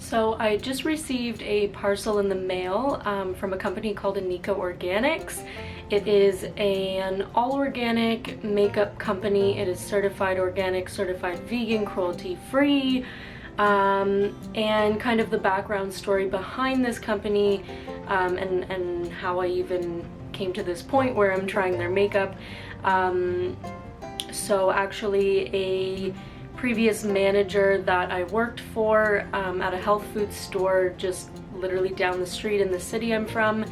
So I just received a parcel in the mail from a company called INIKA Organics. It is an all-organic makeup company. It is certified organic, certified vegan, cruelty-free, and kind of the background story behind this company, and how I even came to this point where I'm trying their makeup. So actually a previous manager that I worked for at a health food store just literally down the street in the city I'm from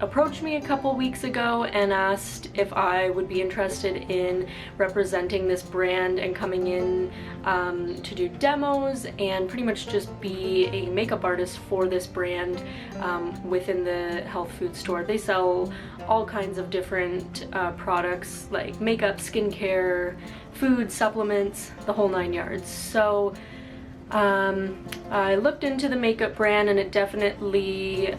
approached me a couple weeks ago and asked if I would be interested in representing this brand and coming in to do demos and pretty much just be a makeup artist for this brand within the health food store. They sell all kinds of different products like makeup, skincare, food, supplements, the whole 9 yards. So I looked into the makeup brand, and it definitely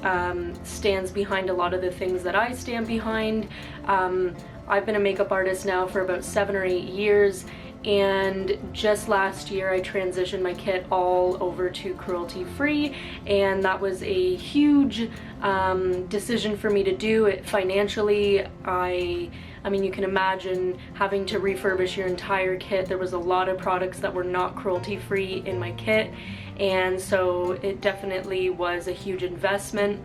stands behind a lot of the things that I stand behind. I've been a makeup artist now for about 7 or 8 years, and just last year I transitioned my kit all over to cruelty-free, and that was a huge decision for me to do. It financially, I mean, you can imagine having to refurbish your entire kit. There was a lot of products that were not cruelty-free in my kit, and so it definitely was a huge investment,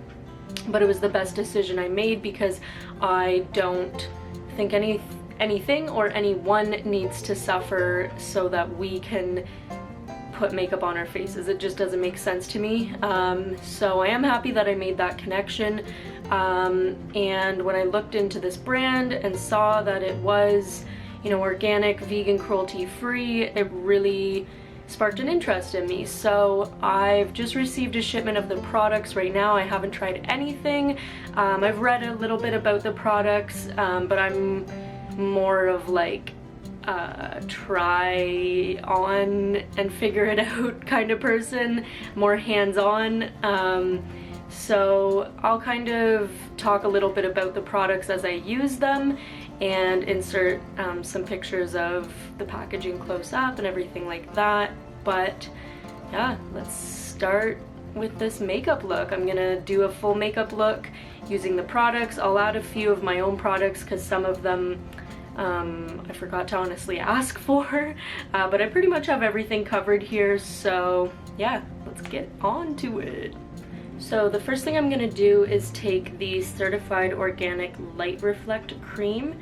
but it was the best decision I made because I don't think anything or anyone needs to suffer so that we can put makeup on our faces. It just doesn't make sense to me. So I am happy that I made that connection. And when I looked into this brand and saw that it was, you know, organic, vegan, cruelty-free, it really sparked an interest in me. So I've just received a shipment of the products right now. I haven't tried anything. I've read a little bit about the products, but I'm more of like try on and figure it out kind of person, more hands-on. So I'll kind of talk a little bit about the products as I use them and insert some pictures of the packaging close up and everything like that. But yeah, let's start with this makeup look. I'm gonna do a full makeup look using the products. I'll add a few of my own products because some of them I forgot to honestly ask for, but I pretty much have everything covered here. So yeah, let's get on to it. So the first thing I'm going to do is take the Certified Organic Light Reflect Cream.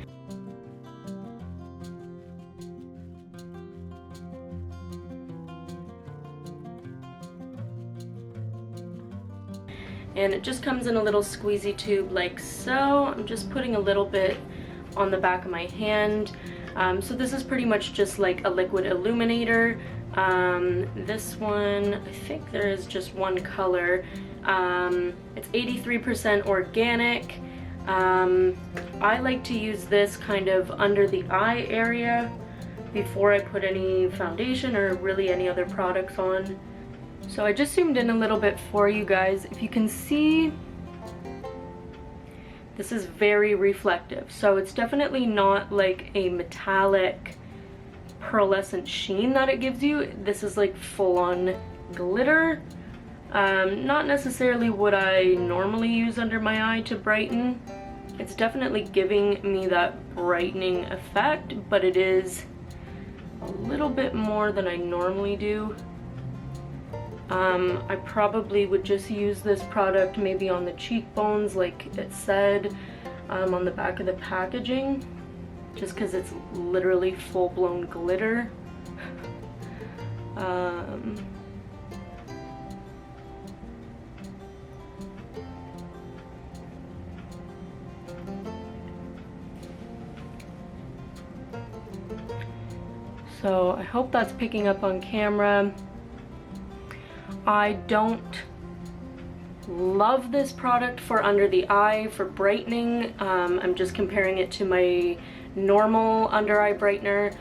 And it just comes in a little squeezy tube like so. I'm just putting a little bit on the back of my hand. So this is pretty much just like a liquid illuminator. This one, I think there is just one color. It's 83% organic. I like to use this kind of under the eye area before I put any foundation or really any other products on. So I just zoomed in a little bit for you guys. If you can see, this is very reflective. So it's definitely not like a metallic pearlescent sheen that it gives you. This is like full-on glitter. Not necessarily what I normally use under my eye to brighten. It's definitely giving me that brightening effect, but it is a little bit more than I normally do. I probably would just use this product maybe on the cheekbones like it said on the back of the packaging, just because it's literally full-blown glitter. So I hope that's picking up on camera. I don't love this product for under the eye for brightening. I'm just comparing it to my normal under eye brightener.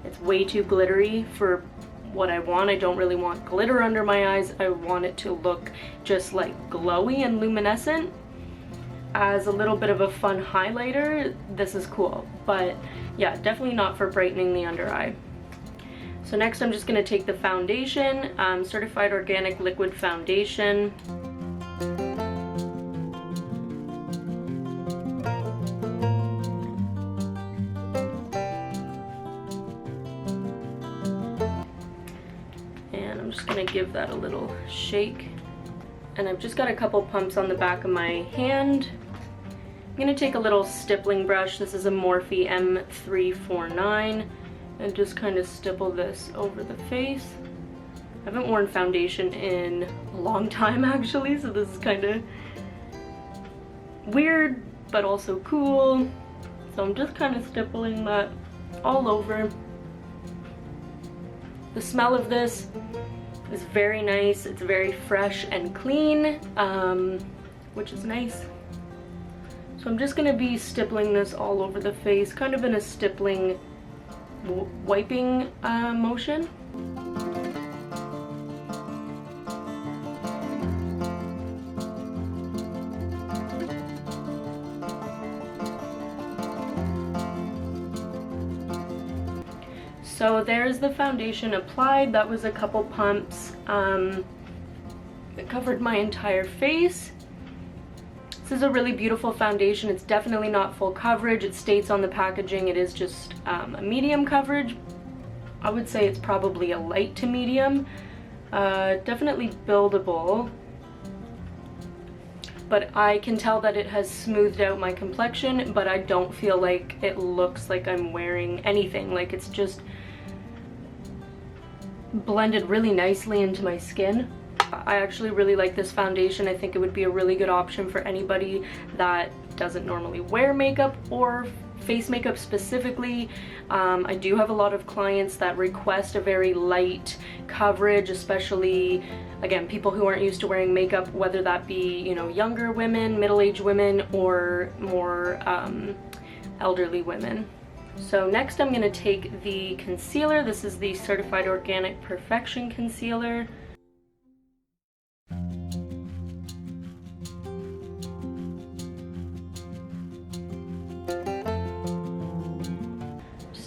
It's way too glittery for what I want. I don't really want glitter under my eyes. I want it to look just like glowy and luminescent. As a little bit of a fun highlighter, this is cool, but yeah, definitely not for brightening the under eye. So next I'm just going to take the foundation, Certified Organic Liquid Foundation. And I'm just going to give that a little shake. And I've just got a couple pumps on the back of my hand. I'm going to take a little stippling brush. This is a Morphe M349. And just kind of stipple this over the face. I haven't worn foundation in a long time actually, so this is kind of weird but also cool. So I'm just kind of stippling that all over. The smell of this is very nice. It's very fresh and clean, which is nice. So I'm just going to be stippling this all over the face, kind of in a stippling wiping motion. So there's the foundation applied. That was a couple pumps. It covered my entire face. This is a really beautiful foundation. It's definitely not full coverage. It states on the packaging it is just a medium coverage. I would say it's probably a light to medium. Definitely buildable. But I can tell that it has smoothed out my complexion, but I don't feel like it looks like I'm wearing anything. Like, it's just blended really nicely into my skin. I actually really like this foundation. I think it would be a really good option for anybody that doesn't normally wear makeup or face makeup specifically. I do have a lot of clients that request a very light coverage, especially, again, people who aren't used to wearing makeup, whether that be, you know, younger women, middle-aged women, or more elderly women. So next I'm going to take the concealer. This is the Certified Organic Perfection Concealer.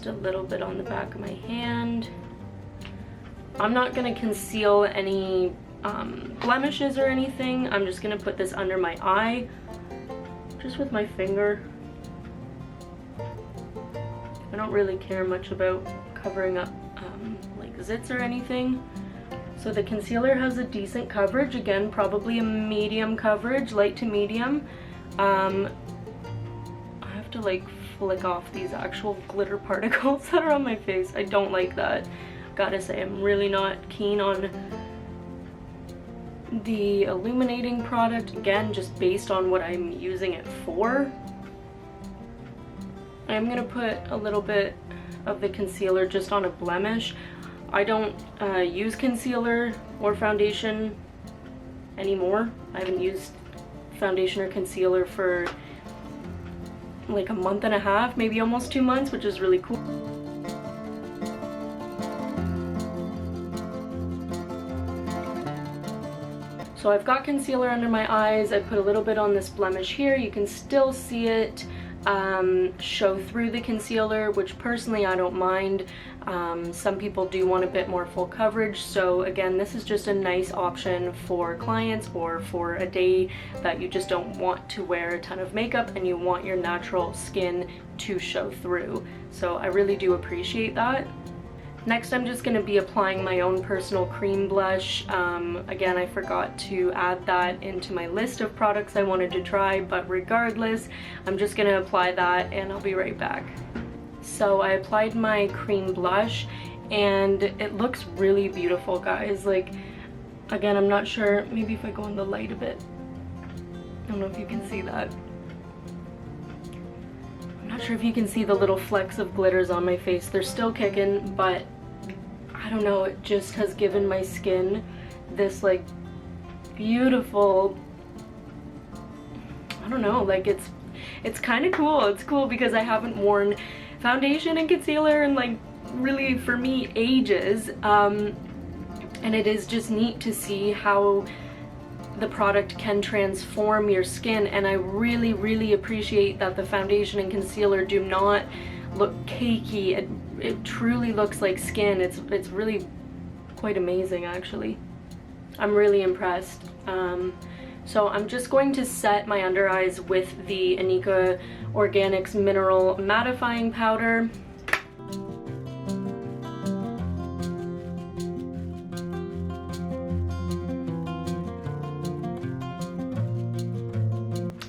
A little bit on the back of my hand. I'm not going to conceal any blemishes or anything. I'm just going to put this under my eye just with my finger. I don't really care much about covering up like zits or anything. So the concealer has a decent coverage, again probably a medium coverage, light to medium. I have to like flick off these actual glitter particles that are on my face. I don't like that. Gotta say, I'm really not keen on the illuminating product, again just based on what I'm using it for. I'm gonna put a little bit of the concealer just on a blemish. I don't use concealer or foundation anymore. I haven't used foundation or concealer for like a month and a half, maybe almost 2 months, which is really cool. So I've got concealer under my eyes. I put a little bit on this blemish here. You can still see it show through the concealer, which personally I don't mind. Some people do want a bit more full coverage, so again, this is just a nice option for clients or for a day that you just don't want to wear a ton of makeup and you want your natural skin to show through. So I really do appreciate that. Next, I'm just going to be applying my own personal cream blush. Again, I forgot to add that into my list of products I wanted to try, but regardless, I'm just going to apply that and I'll be right back. So I applied my cream blush and it looks really beautiful, guys. Like, again, I'm not sure, maybe if I go in the light a bit. I don't know if you can see that. I'm not sure if you can see the little flecks of glitters on my face. They're still kicking, but I don't know, it just has given my skin this like beautiful, I don't know, like it's kind of cool. It's cool because I haven't worn foundation and concealer in like really, for me, ages, and it is just neat to see how the product can transform your skin. And I really appreciate that the foundation and concealer do not look cakey. It it truly looks like skin. It's really quite amazing, actually. I'm really impressed. So I'm just going to set my under eyes with the INIKA Organics Mineral Mattifying Powder.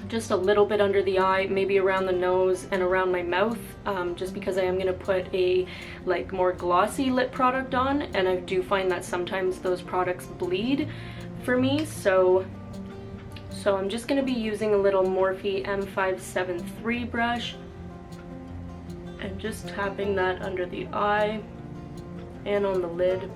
Just a little bit under the eye, maybe around the nose and around my mouth, just because I am going to put a like more glossy lip product on, and I do find that sometimes those products bleed for me, so I'm just going to be using a little Morphe M573 brush and just tapping that under the eye and on the lid.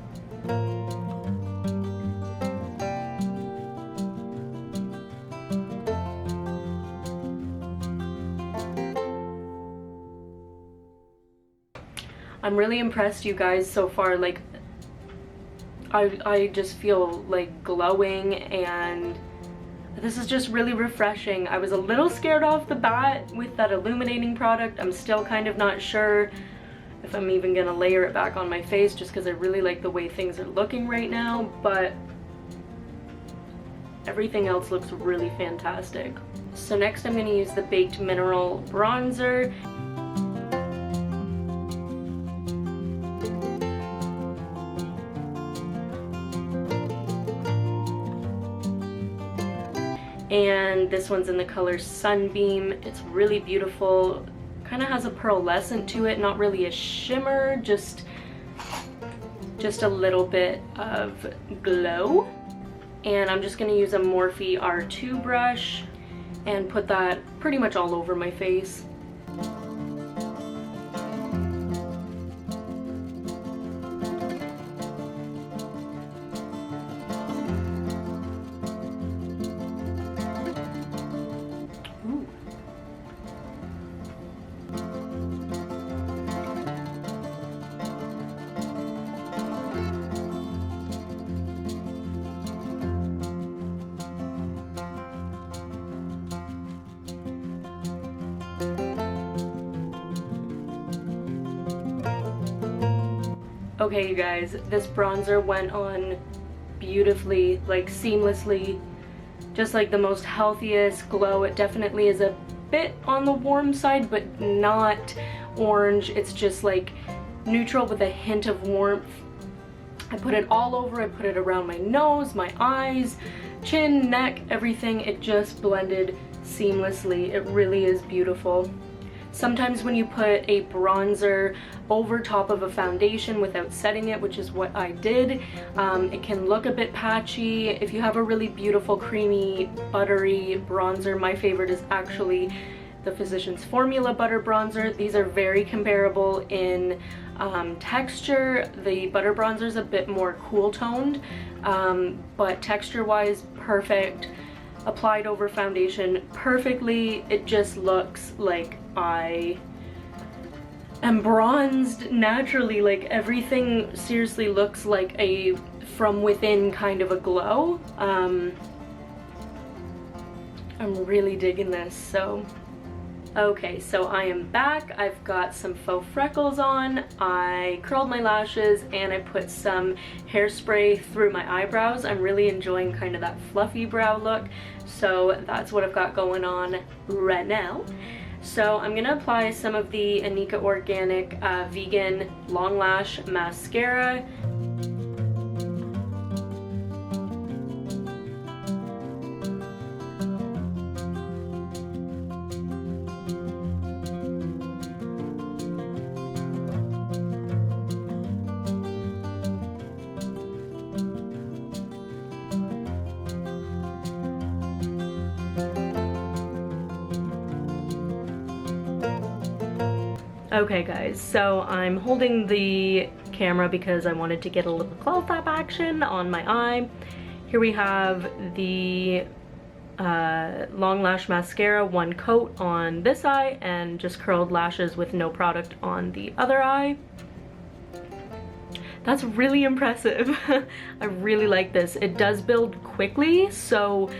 I'm really impressed, you guys, so far. Like, I just feel like glowing, and this is just really refreshing. I was a little scared off the bat with that illuminating product. I'm still kind of not sure if I'm even gonna layer it back on my face, just because I really like the way things are looking right now, but everything else looks really fantastic. So next I'm gonna use the Baked Mineral Bronzer. And this one's in the color Sunbeam. It's really beautiful. Kind of has a pearlescent to it, not really a shimmer, just a little bit of glow. And I'm just gonna use a Morphe R2 brush and put that pretty much all over my face. Okay, you guys, this bronzer went on beautifully, like seamlessly, just like the most healthiest glow. It definitely is a bit on the warm side, but not orange. It's just like neutral with a hint of warmth. I put it all over. I put it around my nose, my eyes, chin, neck, everything. It just blended seamlessly. It really is beautiful. Sometimes when you put a bronzer over top of a foundation without setting it, which is what I did, it can look a bit patchy. If you have a really beautiful, creamy, buttery bronzer, my favorite is actually the Physicians Formula Butter Bronzer. These are very comparable in texture. The butter bronzer is a bit more cool toned, but texture-wise, perfect. Applied over foundation perfectly. It just looks like I am bronzed naturally. Like everything seriously looks like a from within kind of a glow. I'm really digging this. So okay, so I am back. I've got some faux freckles on. I curled my lashes and I put some hairspray through my eyebrows. I'm really enjoying kind of that fluffy brow look. So that's what I've got going on right now. So I'm gonna apply some of the INIKA Organic Vegan Long Lash Mascara. Okay guys, so I'm holding the camera because I wanted to get a little close-up action on my eye. Here we have the Long Lash Mascara, one coat on this eye, and just curled lashes with no product on the other eye. That's really impressive. I really like this. It does build quickly, so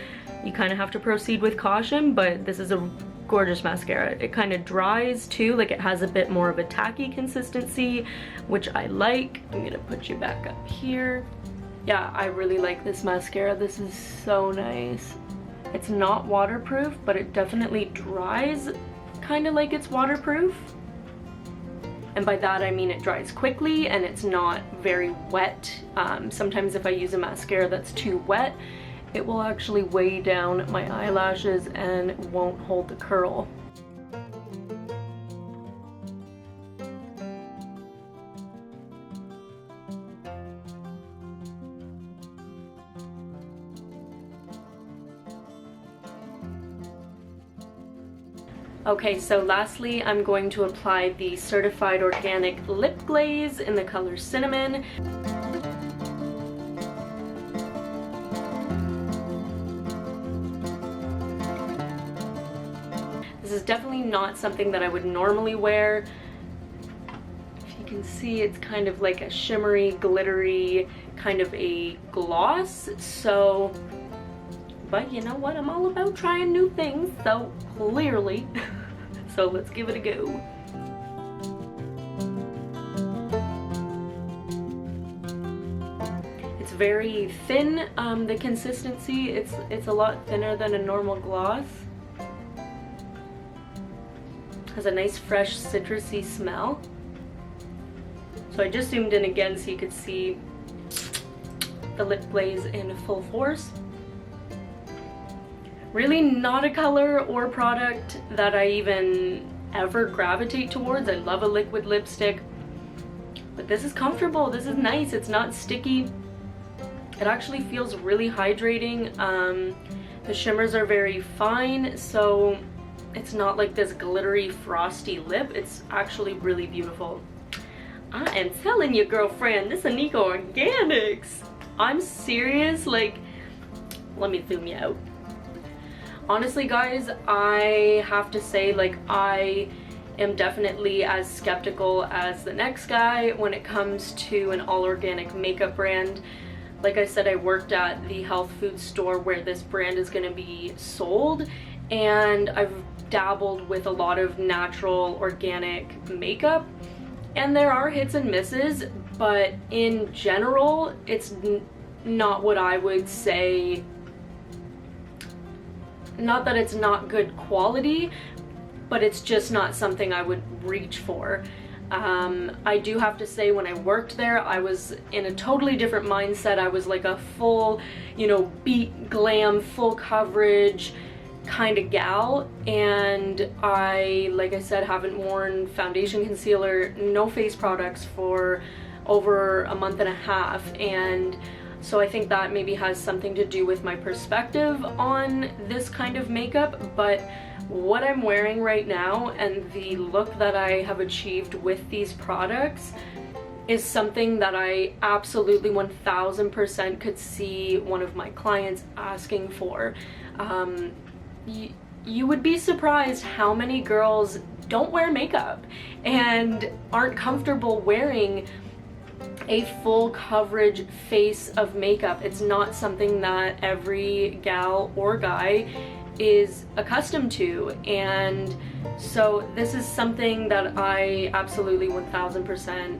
you kind of have to proceed with caution, but this is a gorgeous mascara. It kind of dries too, like it has a bit more of a tacky consistency, which I like. I'm gonna put you back up here. Yeah, I really like this mascara. This is so nice. It's not waterproof, but it definitely dries kind of like it's waterproof. And by that I mean it dries quickly and it's not very wet. Sometimes if I use a mascara that's too wet, it will actually weigh down my eyelashes and won't hold the curl. Okay, so lastly, I'm going to apply the Certified Organic Lip Glaze in the color Cinnamon. This is definitely not something that I would normally wear. If you can see, it's kind of like a shimmery, glittery, kind of a gloss, so, but you know what, I'm all about trying new things, so clearly, so let's give it a go. It's very thin, the consistency, it's a lot thinner than a normal gloss. Has a nice fresh citrusy smell. So I just zoomed in again so you could see the lip glaze in full force. Really not a color or product that I even ever gravitate towards. I love a liquid lipstick, but this is comfortable, this is nice, it's not sticky. It actually feels really hydrating. The shimmers are very fine, so it's not like this glittery frosty lip. It's actually really beautiful. I am telling you, girlfriend, this INIKA Organics. I'm serious, like, let me zoom you out. Honestly guys, I have to say, like, I am definitely as skeptical as the next guy when it comes to an all organic makeup brand. Like I said, I worked at the health food store where this brand is going to be sold, and I've dabbled with a lot of natural organic makeup, and there are hits and misses, but in general it's not what I would say. Not that it's not good quality, but it's just not something I would reach for. I do have to say, when I worked there, I was in a totally different mindset. I was like a full, you know, beat glam, full coverage kind of gal, and I, like I said, haven't worn foundation, concealer, no face products for over a month and a half, and so I think that maybe has something to do with my perspective on this kind of makeup. But what I'm wearing right now and the look that I have achieved with these products is something that I absolutely 1000% could see one of my clients asking for. You would be surprised how many girls don't wear makeup and aren't comfortable wearing a full coverage face of makeup. It's not something that every gal or guy is accustomed to, and so this is something that I absolutely 1000%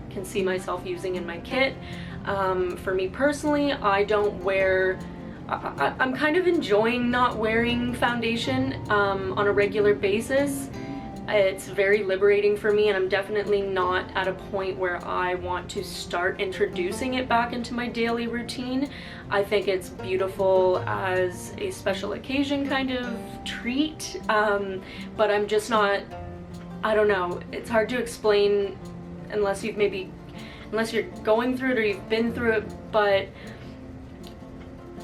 can see myself using in my kit. For me personally, I don't wear, I'm kind of enjoying not wearing foundation on a regular basis. It's very liberating for me, and I'm definitely not at a point where I want to start introducing it back into my daily routine. I think it's beautiful as a special occasion kind of treat, but I'm just not, I don't know, it's hard to explain unless you're going through it or you've been through it, but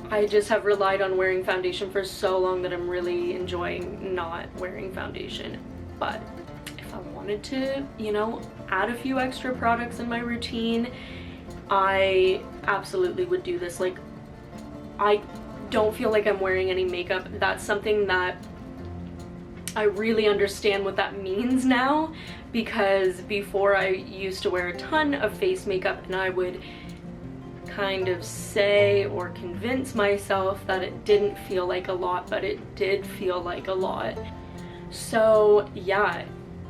I just have relied on wearing foundation for so long that I'm really enjoying not wearing foundation. But if I wanted to, you know, add a few extra products in my routine, I absolutely would do this. Like, I don't feel like I'm wearing any makeup. That's something that I really understand what that means now, because before I used to wear a ton of face makeup and I would kind of say or convince myself that it didn't feel like a lot, but it did feel like a lot. So yeah,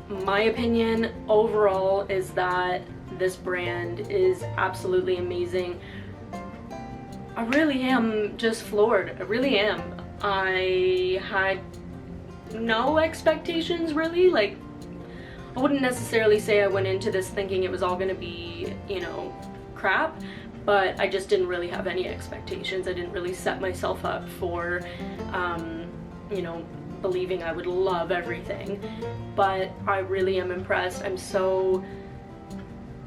my opinion overall is that this brand is absolutely amazing. I really am just floored. I really am. I had no expectations really. Like, I wouldn't necessarily say I went into this thinking it was all gonna be, you know, crap, but I just didn't really have any expectations. I didn't really set myself up for, you know, believing I would love everything. But I really am impressed. I'm so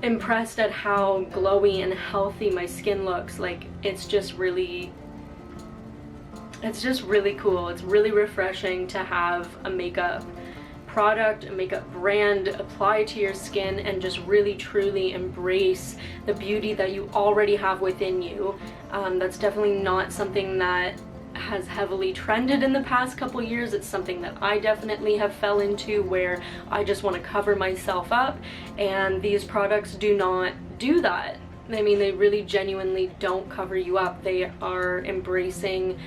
impressed at how glowy and healthy my skin looks. Like, it's just really cool. It's really refreshing to have a makeup product, a makeup brand apply to your skin and just really truly embrace the beauty that you already have within you. That's definitely not something that has heavily trended in the past couple years. It's something that I definitely have fell into, where I just want to cover myself up, and these products do not do that. I mean, they really genuinely don't cover you up. They are embracing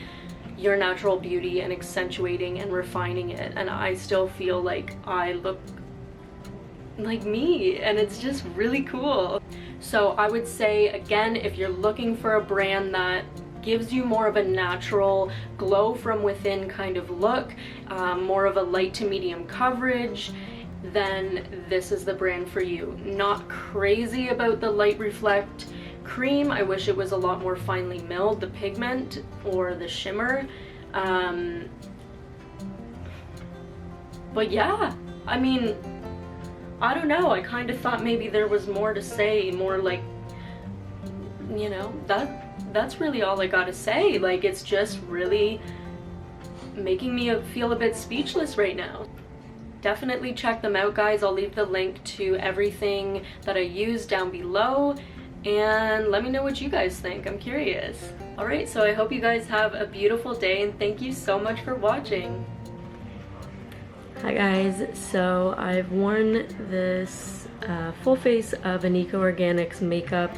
your natural beauty and accentuating and refining it, and I still feel like I look like me, and it's just really cool. So I would say, again, if you're looking for a brand that gives you more of a natural glow from within kind of look, more of a light to medium coverage, then this is the brand for you. Not crazy about the Light Reflect cream. I wish it was a lot more finely milled, the pigment or the shimmer. But yeah, I mean, I don't know, I kind of thought maybe there was more to say, more like, you know, that's really all I gotta say. Like, it's just really making me feel a bit speechless right now. Definitely check them out, guys. I'll leave the link to everything that I use down below, and let me know what you guys think. I'm curious. Alright, so I hope you guys have a beautiful day, and thank you so much for watching. Hi guys, so I've worn this full face of INIKA Organics makeup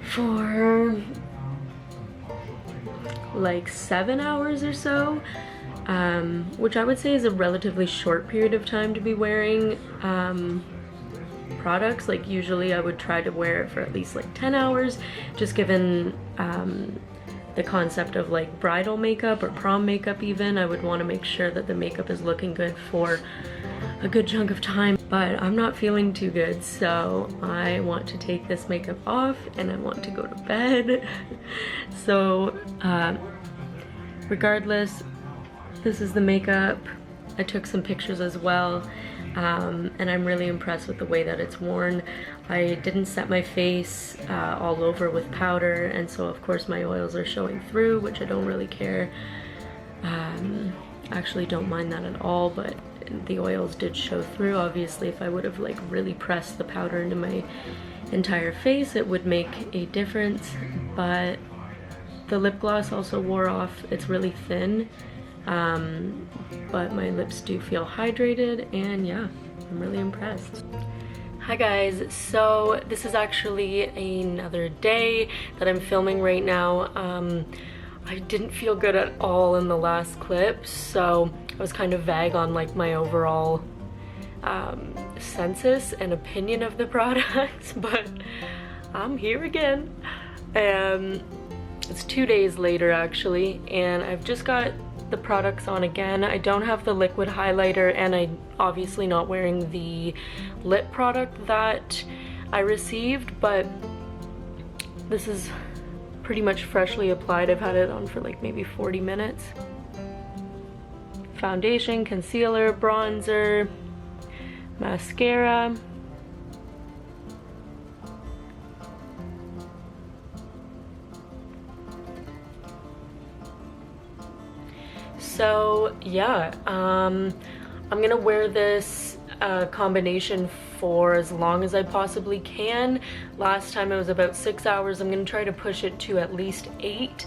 for like 7 hours or so, which I would say is a relatively short period of time to be wearing products. Like, usually I would try to wear it for at least like 10 hours, just given the concept of like bridal makeup or prom makeup even. I would want to make sure that the makeup is looking good for a good chunk of time, but I'm not feeling too good, so I want to take this makeup off and I want to go to bed. So regardless, this is the makeup. I took some pictures as well, and I'm really impressed with the way that it's worn. I didn't set my face all over with powder, and so of course my oils are showing through, which I don't really care. Actually don't mind that at all, but the oils did show through. Obviously, if I would have like really pressed the powder into my entire face, it would make a difference. But the lip gloss also wore off. It's really thin, but my lips do feel hydrated, and yeah, I'm really impressed. Hi guys, so this is actually another day that I'm filming right now. I didn't feel good at all in the last clip, so I was kind of vague on like my overall census and opinion of the products, but I'm here again. It's 2 days later actually, and I've just got the products on again. I don't have the liquid highlighter, and I'm obviously not wearing the lip product that I received, but this is pretty much freshly applied. I've had it on for like maybe 40 minutes. Foundation, concealer, bronzer, mascara. So yeah, I'm gonna wear this combination for as long as I possibly can. Last time it was about 6 hours. I'm gonna try to push it to at least 8,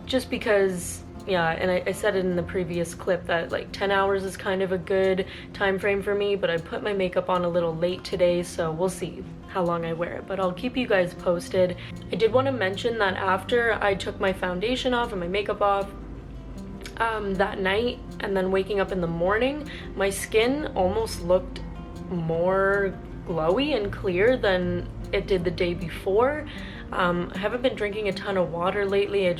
just because, yeah, and I said it in the previous clip that like 10 hours is kind of a good time frame for me, but I put my makeup on a little late today, so we'll see how long I wear it, but I'll keep you guys posted. I did want to mention that after I took my foundation off and my makeup off, that night and then waking up in the morning, my skin almost looked more glowy and clear than it did the day before. I haven't been drinking a ton of water lately. I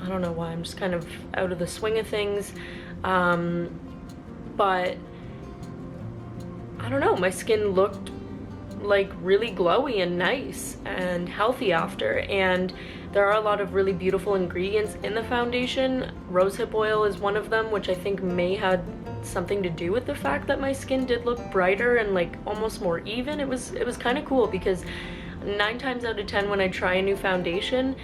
don't know why, I'm just kind of out of the swing of things. But I don't know, my skin looked like really glowy and nice and healthy after, and there are a lot of really beautiful ingredients in the foundation. Rosehip oil is one of them, which I think may have something to do with the fact that my skin did look brighter and like almost more even. It was kind of cool because 9 times out of 10 when I try a new foundation,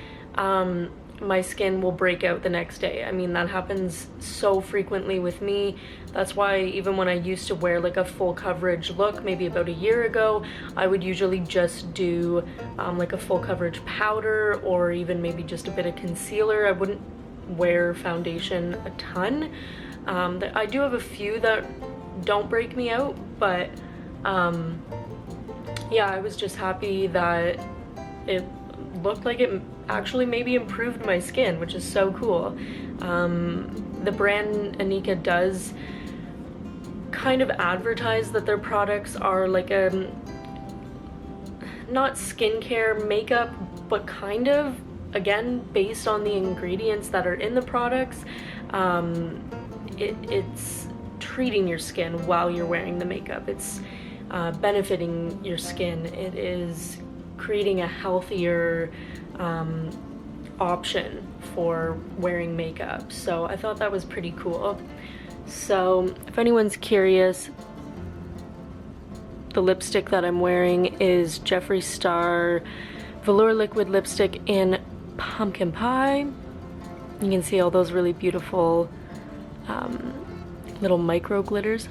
my skin will break out the next day. I mean, that happens so frequently with me. That's why even when I used to wear like a full coverage look, maybe about a year ago, I would usually just do like a full coverage powder or even maybe just a bit of concealer. I wouldn't wear foundation a ton. I do have a few that don't break me out, but yeah, I was just happy that it looked like it actually maybe improved my skin, which is so cool. The brand INIKA does kind of advertise that their products are like a, not skincare makeup, but kind of, again, based on the ingredients that are in the products. It's treating your skin while you're wearing the makeup. It's benefiting your skin. It is creating a healthier option for wearing makeup. So I thought that was pretty cool. So if anyone's curious, the lipstick that I'm wearing is Jeffree Star Velour Liquid Lipstick in Pumpkin Pie. You can see all those really beautiful little micro glitters.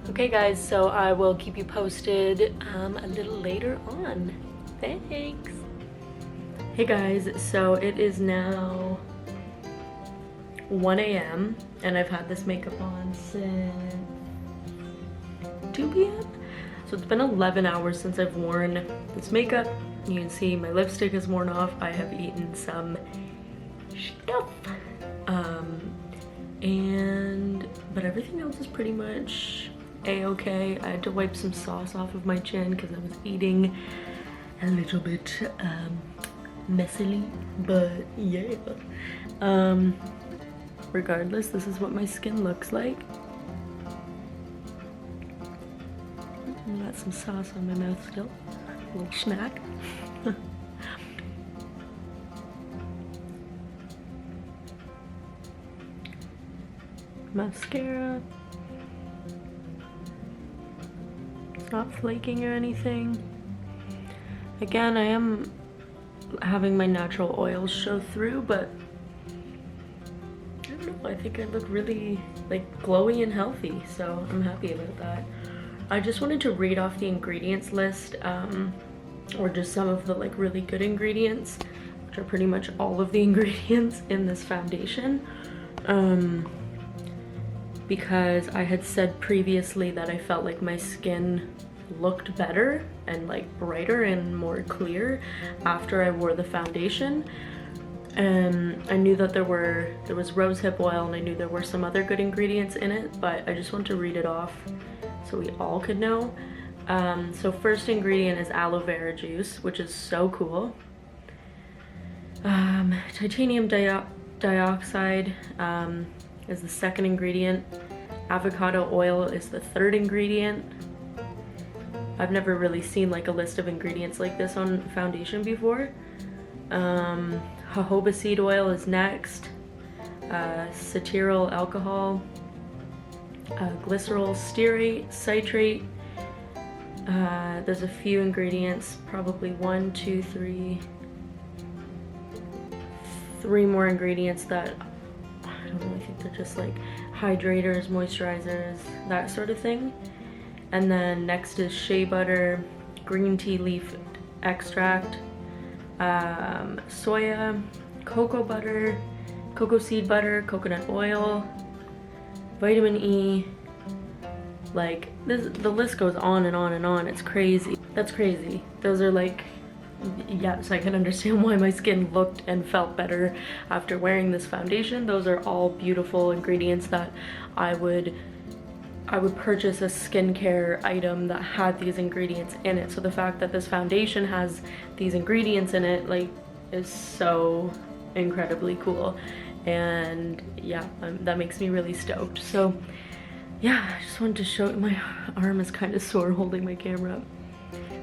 Okay guys, so I will keep you posted a little later on. Thanks! Hey guys, so it is now 1 a.m. and I've had this makeup on since 2 p.m. So it's been 11 hours since I've worn this makeup. You can see my lipstick is worn off. I have eaten some stuff. But everything else is pretty much a-okay. I had to wipe some sauce off of my chin because I was eating a little bit messily, but yeah. Regardless, this is what my skin looks like. I got some sauce on my mouth still. A little snack. Mascara. It's not flaking or anything. Again, I am having my natural oils show through, but I don't know, I think I look really like glowy and healthy, so I'm happy about that. I just wanted to read off the ingredients list, or just some of the like really good ingredients, which are pretty much all of the ingredients in this foundation. Because I had said previously that I felt like my skin looked better and like brighter and more clear after I wore the foundation. And I knew that there was rosehip oil, and I knew there were some other good ingredients in it, but I just want to read it off so we all could know. So first ingredient is aloe vera juice, which is so cool. Titanium dioxide is the second ingredient. Avocado oil is the third ingredient. I've never really seen like a list of ingredients like this on foundation before. Jojoba seed oil is next. Cetyl alcohol, glycerol stearate, citrate. There's a few ingredients, probably 1, 2, 3 more ingredients that I don't know, I think they're just like hydrators, moisturizers, that sort of thing. And then next is shea butter, green tea leaf extract, soya, cocoa butter, cocoa seed butter, coconut oil, vitamin E. Like this, the list goes on and on and on. It's crazy. That's crazy. Those are like, yes, I can understand why my skin looked and felt better after wearing this foundation. Those are all beautiful ingredients that I would purchase a skincare item that had these ingredients in it. So the fact that this foundation has these ingredients in it, like, is so incredibly cool. And yeah, that makes me really stoked. So yeah, I just wanted to show, my arm is kind of sore holding my camera up.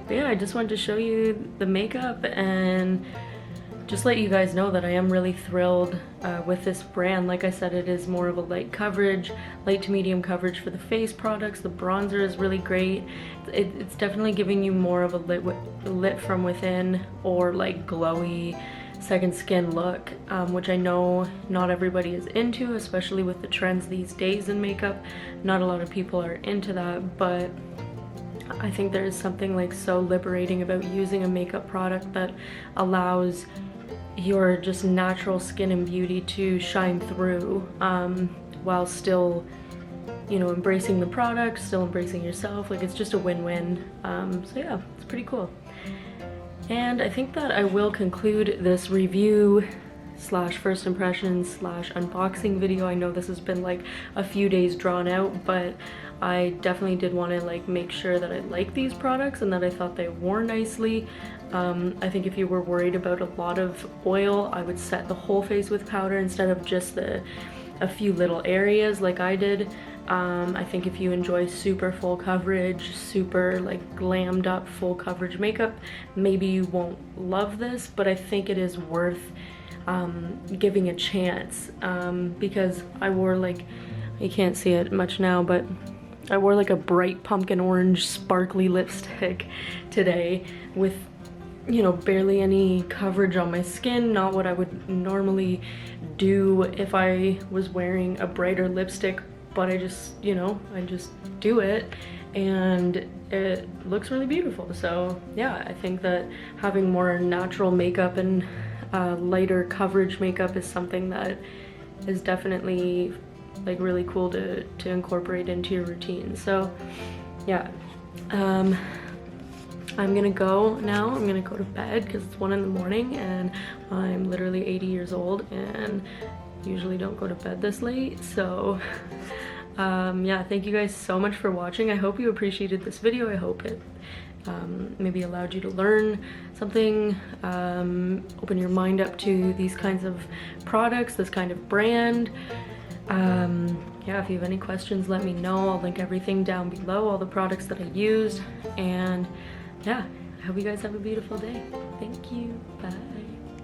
But yeah, I just wanted to show you the makeup and just let you guys know that I am really thrilled with this brand. Like I said, it is more of a light coverage, light to medium coverage for the face products. The bronzer is really great. It's definitely giving you more of a lit from within, or like glowy second skin look, which I know not everybody is into, especially with the trends these days in makeup. Not a lot of people are into that, but I think there is something like so liberating about using a makeup product that allows your just natural skin and beauty to shine through, while still, you know, embracing the product, still embracing yourself. Like, it's just a win-win. So yeah, it's pretty cool. And I think that I will conclude this review slash first impressions slash unboxing video. I know this has been like a few days drawn out, but I definitely did want to like make sure that I like these products and that I thought they wore nicely. I think if you were worried about a lot of oil, I would set the whole face with powder instead of just a few little areas like I did. I think if you enjoy super full coverage, super like glammed up full coverage makeup, maybe you won't love this, but I think it is worth giving a chance, because I wore, like, you can't see it much now, but I wore like a bright pumpkin orange sparkly lipstick today with, you know, barely any coverage on my skin. Not what I would normally do if I was wearing a brighter lipstick, but I just, you know, I just do it and it looks really beautiful. So yeah, I think that having more natural makeup and lighter coverage makeup is something that is definitely like really cool to incorporate into your routine. So yeah, I'm gonna go now. I'm gonna go to bed because it's 1 in the morning and I'm literally 80 years old and usually don't go to bed this late. So yeah, thank you guys so much for watching. I hope you appreciated this video. I hope it maybe allowed you to learn something, open your mind up to these kinds of products, this kind of brand. Yeah, if you have any questions, let me know. I'll link everything down below, all the products that I used. And yeah, I hope you guys have a beautiful day. Thank you. Bye.